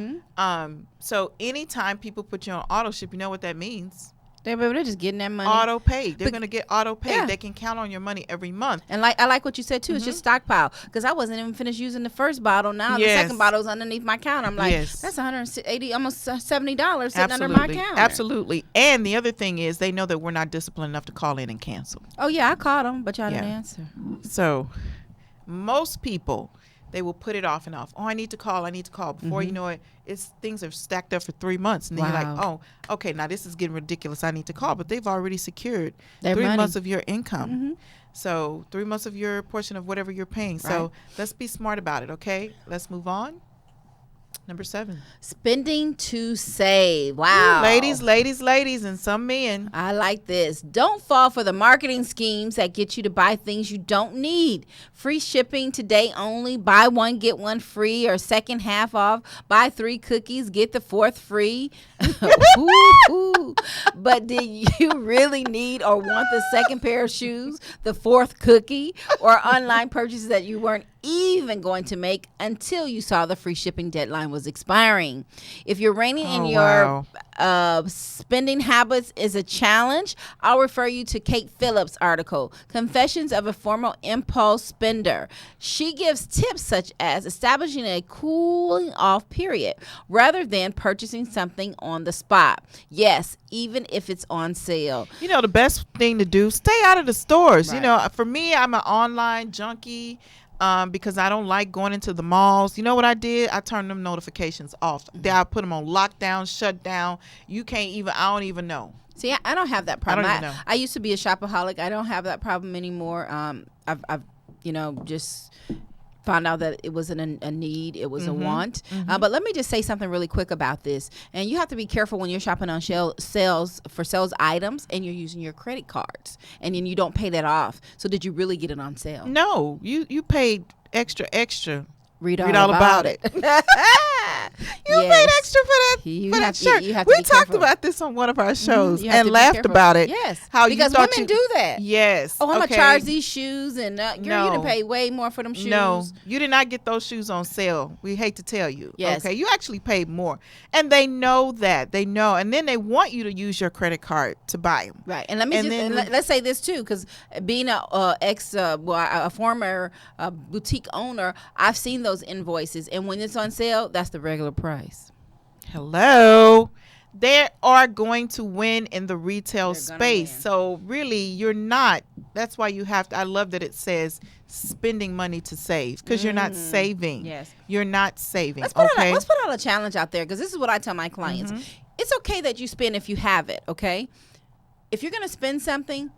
So anytime people put you on auto ship, you know what that means. They're just getting that money. Auto pay. They're going to get auto pay. Yeah. They can count on your money every month. And I like what you said too. It's just stockpile, because I wasn't even finished using the first bottle. Now the second bottle's underneath my counter. I'm like, that's $180, almost $70 sitting under my counter. Absolutely. And the other thing is, they know that we're not disciplined enough to call in and cancel. Oh yeah, I called them, but y'all didn't answer. So most people, they will put it off and off. Oh, I need to call. Before you know it, things are stacked up for 3 months. And then you're like, oh, okay, now this is getting ridiculous. I need to call. But they've already secured their 3 money. months of your income. So 3 months of your portion of whatever you're paying. So let's be smart about it, okay? Let's move on. Number 7. Spending to save. Wow. Ooh, ladies, and some men. I like this. Don't fall for the marketing schemes that get you to buy things you don't need. Free shipping today only. Buy one, get one free, or second half off. Buy 3 cookies, get the 4th free. Ooh. But did you really need or want the second pair of shoes, the 4th cookie, or online purchases that you weren't even going to make until you saw the free shipping deadline was expiring? If you're reining in your spending habits is a challenge, I'll refer you to Kate Phillips' article, Confessions of a Former Impulse Spender. She gives tips such as establishing a cooling off period rather than purchasing something on the spot. Yes, even if it's on sale. You know, the best thing to do, stay out of the stores. You know, for me, I'm an online junkie. Because I don't like going into the malls. You know what I did? I turned them notifications off. I put them on lockdown, shut down. I don't even know. See, I don't have that problem. I don't even know. I used to be a shopaholic. I don't have that problem anymore. I've just found out that it wasn't a need, it was a want. But let me just say something really quick about this. And you have to be careful when you're shopping on sales items and you're using your credit cards and then you don't pay that off. So did you really get it on sale? No, you paid extra. Read all about it. You paid extra for that shirt. You have to we be talked careful. about this on one of our shows You have to and be laughed careful. about it. Yes, how because you thought women do that. Yes. Oh, I'm okay. gonna charge these shoes, and girl, you No. done pay way more for them shoes. No, you did not get those shoes on sale. We hate to tell you. Yes. Okay, you actually paid more, and they know that. They know, and then they want you to use your credit card to buy them. Right, and let me And let's say this too, because being a former boutique owner, I've seen those invoices, and when it's on sale, that's the regular price. Hello. They are going to win in the retail They're gonna space. win. So really, you're not. That's why you have to. I love that it says spending money to save, because you're not saving. Yes. You're not saving. Let's put okay. out a challenge out there, because this is what I tell my clients. It's okay that you spend if you have it. Okay, if you're gonna spend something,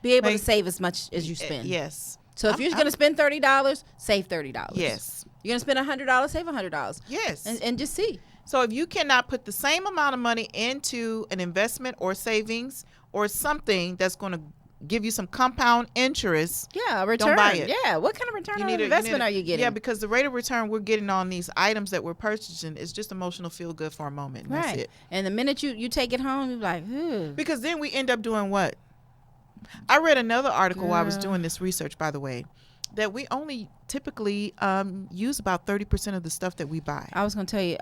be able to save as much as you spend. Yes. So if you're gonna spend $30, save $30. Yes. You're gonna spend $100, save $100. Yes. And just see. So if you cannot put the same amount of money into an investment or savings or something that's going to give you some compound interest, Yeah, a return. don't buy it. Yeah, what kind of return on you investment need are you getting? Yeah, because the rate of return we're getting on these items that we're purchasing is just emotional feel good for a moment. right. That's it. And the minute you take it home, you're like, ooh. Because then we end up doing what? I read another article while I was doing this research, by the way, that we only typically use about 30% of the stuff that we buy. I was gonna tell you,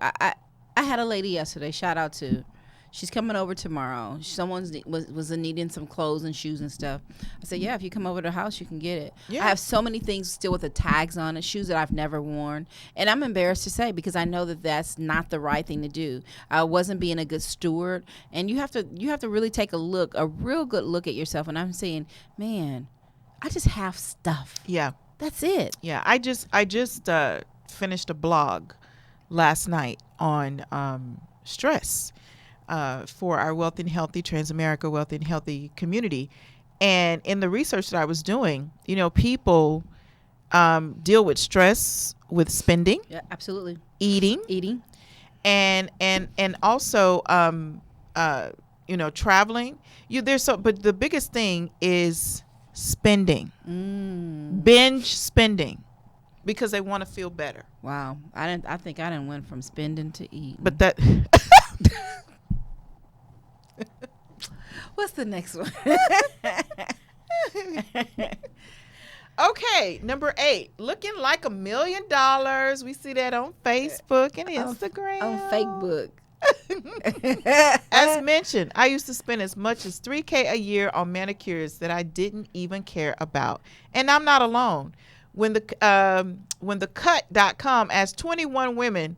I had a lady yesterday. Shout out to, she's coming over tomorrow. Someone was needing some clothes and shoes and stuff. I said, yeah, if you come over to the house, you can get it. Yeah. I have so many things still with the tags on it, shoes that I've never worn, and I'm embarrassed to say, because I know that that's not the right thing to do. I wasn't being a good steward, and you have to really take a real good look at yourself. And I'm saying, man, I just have stuff. Yeah. That's it. Yeah, I just finished a blog last night on stress for our Wealthy and Healthy Transamerica Wealthy and Healthy community. And in the research that I was doing, people deal with stress with spending, Yeah, absolutely. eating, and also traveling. But the biggest thing is spending, binge spending, because they want to feel better. Wow, I think I didn't went from spending to eating. But that What's the next one? okay, number 8, looking like $1 million. We see that on Facebook and Instagram. On Facebook. As mentioned, I used to spend as much as $3,000 a year on manicures that I didn't even care about, and I'm not alone. When the cut.com asked 21 women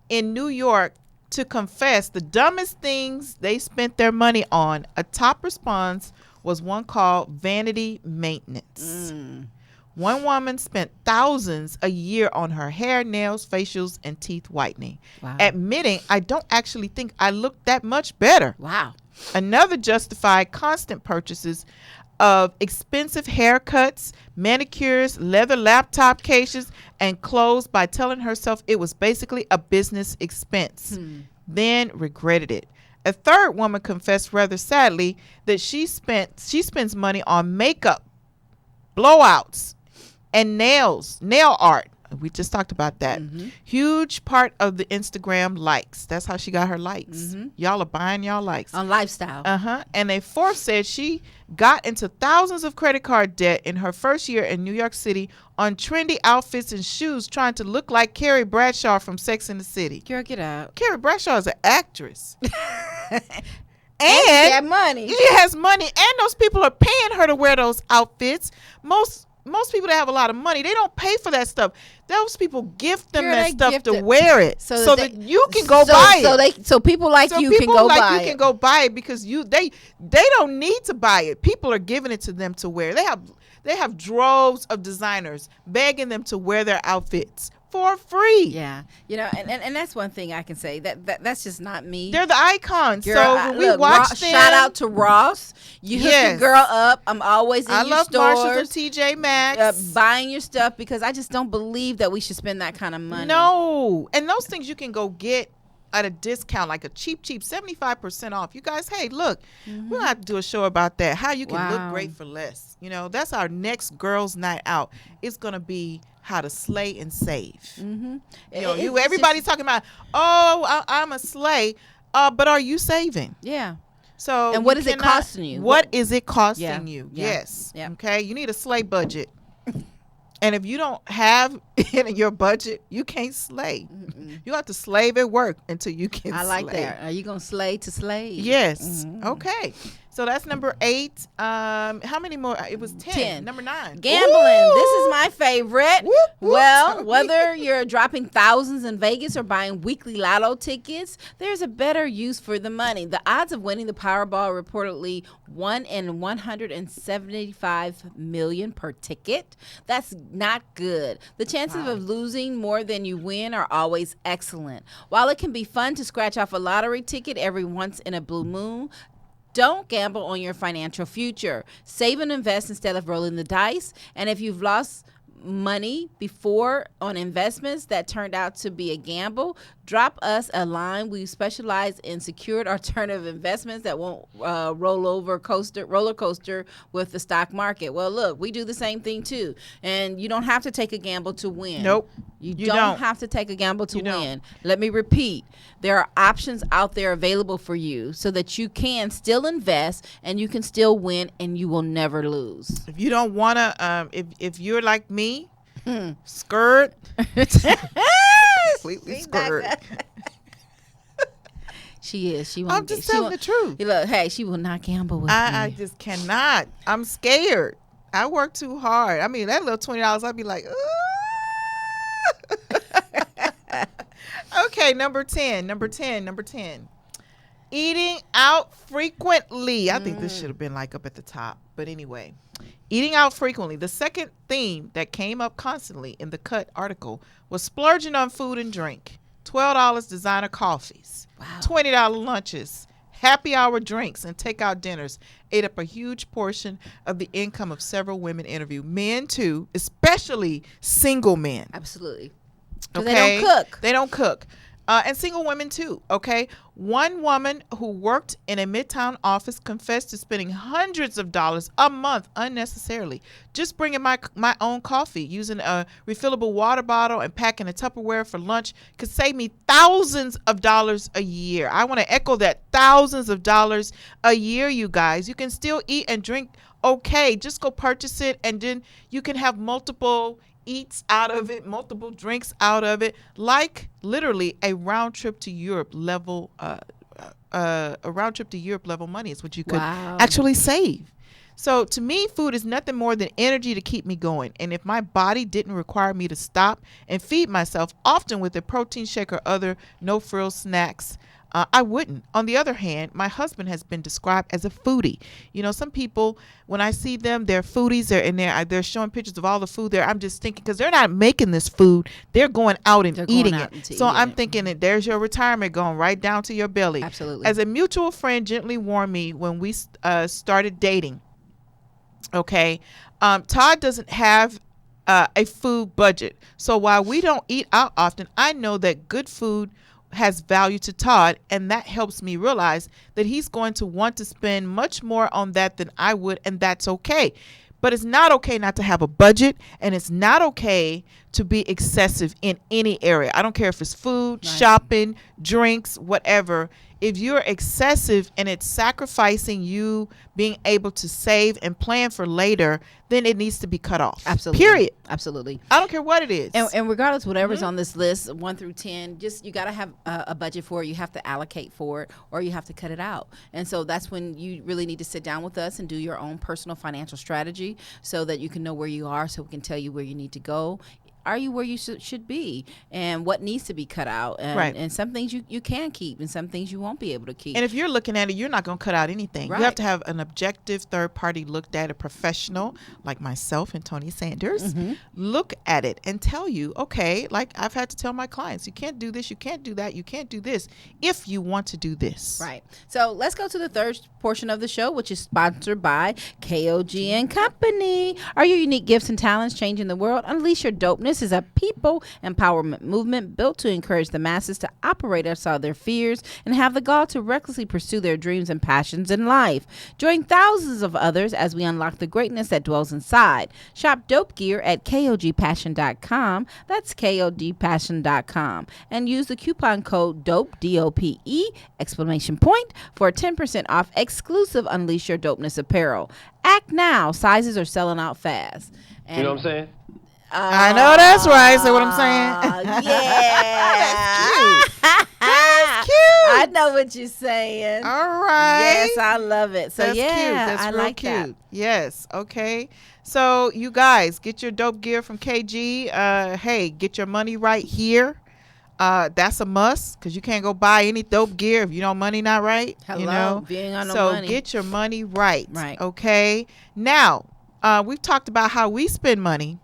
in New York to confess the dumbest things they spent their money on, a top response was one called vanity maintenance. One woman spent thousands a year on her hair, nails, facials, and teeth whitening, admitting, I don't actually think I look that much better. Wow. Another justified constant purchases of expensive haircuts, manicures, leather laptop cases, and clothes by telling herself it was basically a business expense, then regretted it. A third woman confessed rather sadly that she spends money on makeup, blowouts, and nail art. We just talked about that. Huge part of the Instagram likes. That's how she got her likes. Y'all are buying y'all likes. On lifestyle. And a fourth said she got into thousands of credit card debt in her first year in New York City on trendy outfits and shoes, trying to look like Carrie Bradshaw from Sex and the City. Girl, get out. Carrie Bradshaw is an actress. And she had money. She has money, and those people are paying her to wear those outfits. Most people that have a lot of money, they don't pay for that stuff. Those people gift them Girl, that they stuff gift to it wear it so that you can go buy it. So people like you can go buy it. You can go buy it because they don't need to buy it. People are giving it to them to wear. They have droves of designers begging them to wear their outfits, for free. Yeah, and that's one thing I can say that's just not me. They're the icons. Girl, so when we look, watch them, shout out to Ross. You hook your girl up. I'm always in I your love stores. Marshalls and TJ Maxx. Buying your stuff because I just don't believe that we should spend that kind of money. No, and those things you can go get at a discount, like a cheap 75% off. You guys, hey, look, we'll have to do a show about that. How you can look great for less. That's our next girls' night out. It's gonna be how to slay and save. Everybody's talking about, I'm a slay, but are you saving? Yeah. So and what is it costing you? What is it costing you? Yeah. Yes. Yeah. Okay. You need a slay budget. And if you don't have it in your budget, you can't slay. You have to slave at work until you can slay. I like that. Are you going to slay to slay? Yes. Okay. So that's number 8. How many more? It was 10. Number 9. Gambling. Ooh. This is my favorite. Whoop, whoop. Well, whether you're dropping thousands in Vegas or buying weekly lotto tickets, there's a better use for the money. The odds of winning the Powerball are reportedly 1 in 175 million per ticket. That's not good. The chances of losing more than you win are always excellent. While it can be fun to scratch off a lottery ticket every once in a blue moon, don't gamble on your financial future. Save and invest instead of rolling the dice. And if you've lost money before on investments that turned out to be a gamble, drop us a line. We specialize in secured alternative investments that won't roller coaster with the stock market. Well, look, we do the same thing too. And you don't have to take a gamble to win. Nope. You don't have to take a gamble to win. Let me repeat. There are options out there available for you so that you can still invest and you can still win and you will never lose. If you don't want to, if you're like me, skirt, completely skirt. She is. She won't. I'm just telling the truth. Look, hey, she will not gamble with me. I just cannot. I'm scared. I work too hard. I mean, that little $20, I'd be like, Okay, number 10. Eating out frequently. I think this should have been like up at the top. But anyway, eating out frequently. The second theme that came up constantly in the Cut article was splurging on food and drink. $12 designer coffees. Wow. $20 lunches. Happy hour drinks and takeout dinners ate up a huge portion of the income of several women interviewed. Men too, especially single men. Absolutely. Okay? They don't cook. And single women too, okay? One woman who worked in a Midtown office confessed to spending hundreds of dollars a month unnecessarily. Just bringing my own coffee, using a refillable water bottle and packing a Tupperware for lunch could save me thousands of dollars a year. I want to echo that, thousands of dollars a year, you guys. You can still eat and drink okay. Just go purchase it and then you can have multiple eats out of it, multiple drinks out of it, like literally a round trip to Europe level money is what you could actually save. So to me, food is nothing more than energy to keep me going. And if my body didn't require me to stop and feed myself, often with a protein shake or other no-frills snacks, I wouldn't. On the other hand, my husband has been described as a foodie. You know, some people, when I see them, they're foodies. They're showing pictures of all the food there. I'm just thinking, because they're not making this food, they're going out and eating it. So I'm thinking that there's your retirement going right down to your belly. Absolutely. As a mutual friend gently warned me when we started dating, okay, Todd doesn't have a food budget. So while we don't eat out often, I know that good food has value to Todd, and that helps me realize that he's going to want to spend much more on that than I would, and that's okay. But it's not okay not to have a budget, and it's not okay to be excessive in any area. I don't care if it's food, shopping, drinks, whatever. If you're excessive and it's sacrificing you being able to save and plan for later, then it needs to be cut off. Absolutely. Period. Absolutely. I don't care what it is. And regardless, whatever's on this list, 1 through 10, just you got to have a budget for it. You have to allocate for it, or you have to cut it out. And so that's when you really need to sit down with us and do your own personal financial strategy so that you can know where you are, so we can tell you where you need to go. are you where you should be, and what needs to be cut out, and, Right. and some things you can keep, and some things you won't be able to keep. And if you're looking at it, you're not going to cut out anything. Right. You have to have an objective third party looked at, a professional like myself and Tony Sanders look at it and tell you, okay, like I've had to tell my clients, you can't do this, you can't do that, you can't do this if you want to do this. Right. So let's go to the third portion of the show, which is sponsored by KOG and Company. Are your unique gifts and talents changing the world? Unleash Your Dopeness is a people empowerment movement built to encourage the masses to operate outside their fears and have the gall to recklessly pursue their dreams and passions in life. Join thousands of others as we unlock the greatness that dwells inside. Shop dope gear at KOGpassion.com. That's KOGpassion.com. And use the coupon code DOPE, D-O-P-E, exclamation point, for 10% off exclusive Unleash Your Dopeness apparel. Act now. Sizes are selling out fast. And You know what I'm saying? I know that's right. See what I'm saying? Yeah. That's cute. I know what you're saying. All right. Yes, I love it. So That's yeah, cute. That's I real like cute. that. Yes. Okay. So you guys get your dope gear from KG. Hey, get your money right here. That's a must because you can't go buy any dope gear if you know money not right. Hello, you know? being on no So money. get your money right. Right. Okay. Now, we've talked about how we spend money.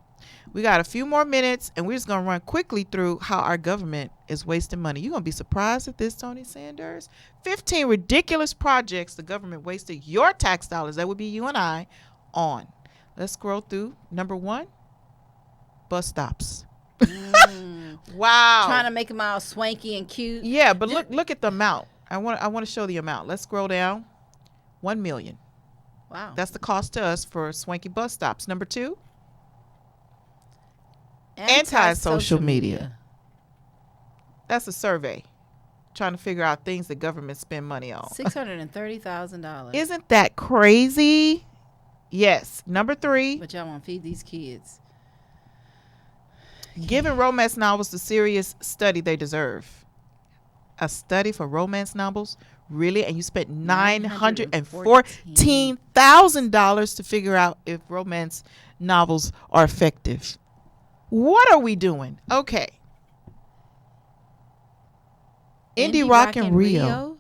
We got a few more minutes, and we're just going to run quickly through how our government is wasting money. You're going to be surprised at this, Tony Sanders. 15 ridiculous projects the government wasted your tax dollars, that would be you and I, on. Let's scroll through. Number 1, bus stops. Wow. Trying to make them all swanky and cute. Yeah, but look at the amount. I want to show the amount. Let's scroll down. 1 million. Wow. That's the cost to us for swanky bus stops. Number 2, anti-social media. That's a survey trying to figure out things that government spend money on. $630,000. Isn't that crazy? Yes. Number 3, But y'all want to feed these kids. giving romance novels the serious study they deserve. A study for romance novels? Really? And you spent $914,000 to figure out if romance novels are effective. What are we doing? Okay. Indie Rock in Rio.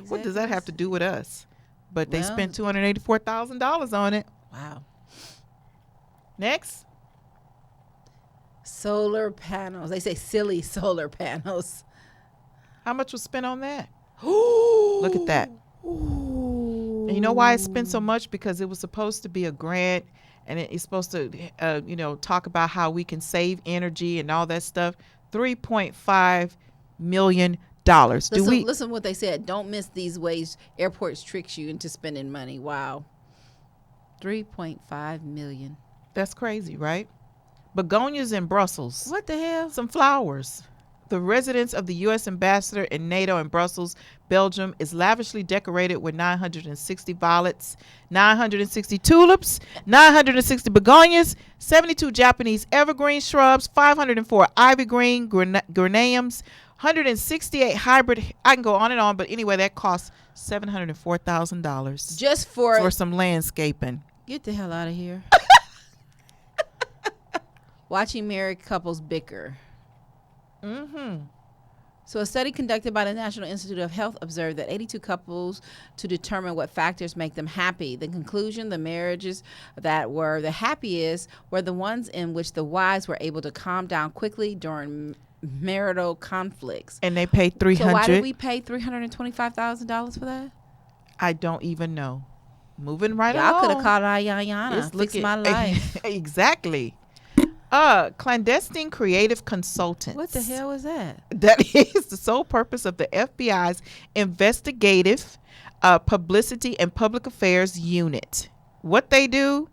What does that have to do with us? But they Well, spent $284,000 on it. Wow. Next. Solar panels. They say silly solar panels. How much was spent on that? Look at that. And you know why it spent so much? Because it was supposed to be a grant, and it's supposed to, talk about how we can save energy and all that stuff. $3.5 million. Listen what they said. Don't miss these ways airports tricks you into spending money. Wow. 3.5 million. That's crazy, right? Begonias in Brussels. What the hell? Some flowers. The residence of the U.S. ambassador in NATO in Brussels, Belgium, is lavishly decorated with 960 violets, 960 tulips, 960 begonias, 72 Japanese evergreen shrubs, 504 ivy green geraniums, 168 hybrid. I can go on and on, but anyway, that costs $704,000 Just for some landscaping. get the hell out of here. Watching married couples bicker. So a study conducted by the National Institute of Health observed that 82 couples to determine what factors make them happy. The conclusion, the marriages that were the happiest were the ones in which the wives were able to calm down quickly during marital conflicts. And they paid $300. So why did we pay $325,000 for that? I don't even know. Moving right Y'all along. could have called Ayana. Fix my life. Exactly. Clandestine creative consultants. What the hell was that? That is the sole purpose of the FBI's investigative publicity and public affairs unit. What they do,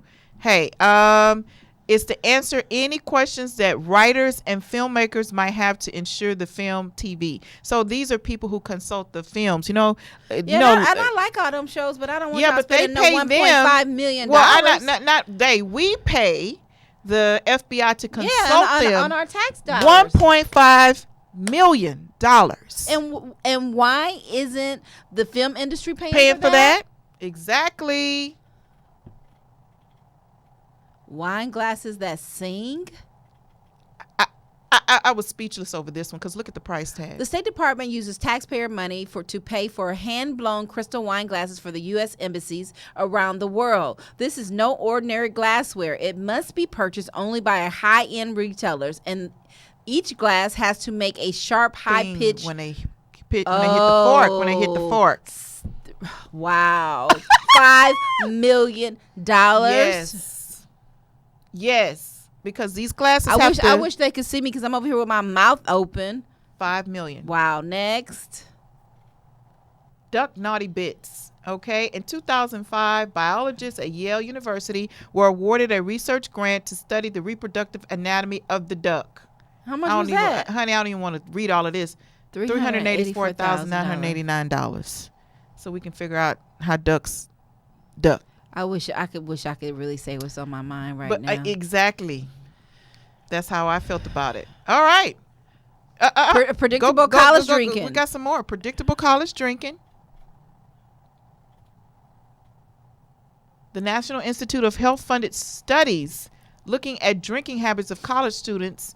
is to answer any questions that writers and filmmakers might have to ensure the film TV. So these are people who consult the films. And I like all them shows, but I don't want y'all spending no $1.5 million. Well, not they. We pay the FBI to consult them on our tax dollars. $1.5 million. And why isn't the film industry paying For that? Exactly. Wine glasses that sing? I was speechless over this one because look at the price tag. The State Department uses taxpayer money to pay for hand-blown crystal wine glasses for the U.S. embassies around the world. This is no ordinary glassware. It must be purchased only by high-end retailers, and each glass has to make a sharp, high-pitched... When they hit the fork. Wow. $5 million. Yes. Because these glasses I wish they could see me because I'm over here with my mouth open. $5 million. Wow. Next. Duck Naughty Bits. Okay. In 2005, biologists at Yale University were awarded a research grant to study the reproductive anatomy of the duck. How much was that? Honey, I don't even want to read all of this. $384,989. So we can figure out how ducks duck. I wish I could really say what's on my mind now. Exactly. That's how I felt about it. All right. Predictable college drinking. We got some more. Predictable college drinking. The National Institute of Health funded studies looking at drinking habits of college students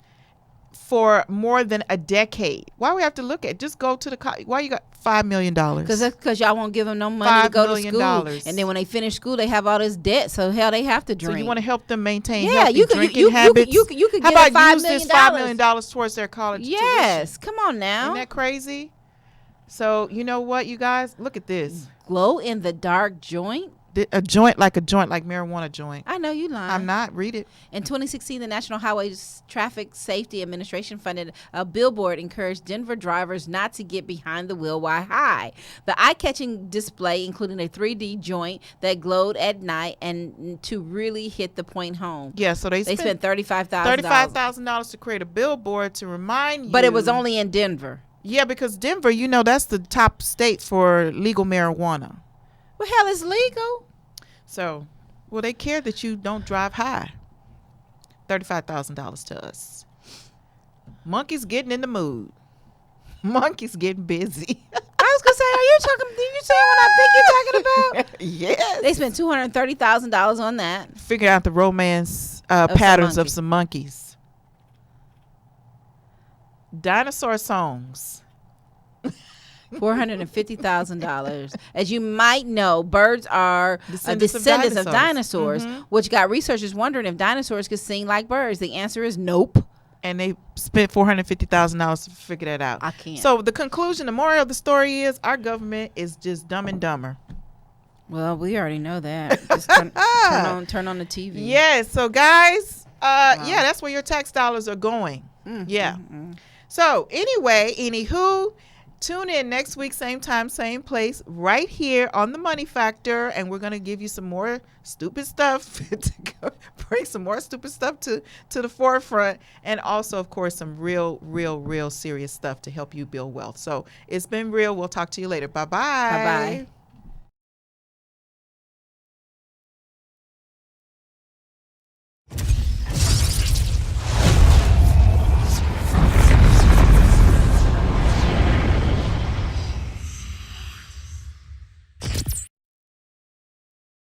for more than a decade. Why we have to look at? Just go to the why you got $5 million? Because y'all won't give them no money to go to school, $5 million. And then when they finish school, they have all this debt. So hell, they have to drink. So you want to help them maintain healthy drinking habits? You could How get about $5 use million. this $5 million towards their college tuition? Yes, come on now. Isn't that crazy? So you know what, you guys, look at this. Glow in the dark joint. A joint like marijuana joint. I know you lying. I'm not. Read it. In 2016, the National Highway Traffic Safety Administration funded a billboard encouraged Denver drivers not to get behind the wheel while high. The eye-catching display included a 3D joint that glowed at night and to really hit the point home. Yeah, so they spent $35,000 to create a billboard to remind you. But it was only in Denver. Yeah, because Denver, that's the top state for legal marijuana. Well, hell, it's legal. So, they care that you don't drive high. $35,000 to us. Monkeys getting in the mood. Monkeys getting busy. I was gonna say, are you saying what I think you're talking about? Yes. They spent $230,000 on that. Figure out the romance patterns of some monkeys. Dinosaur songs. $450,000. As you might know, birds are descendants of dinosaurs, which got researchers wondering if dinosaurs could sing like birds. The answer is nope. And they spent $450,000 to figure that out. I can't. So the conclusion, the moral of the story is our government is just dumb and dumber. Well, we already know that. Just turn on the TV. Yeah. So guys, yeah, that's where your tax dollars are going. Yeah. So anyway, anywho. Tune in next week, same time, same place, right here on The Money Factor. And we're going to give you some more stupid stuff, bring some more stupid stuff to the forefront. And also, of course, some real serious stuff to help you build wealth. So it's been real. We'll talk to you later. Bye-bye. Bye-bye.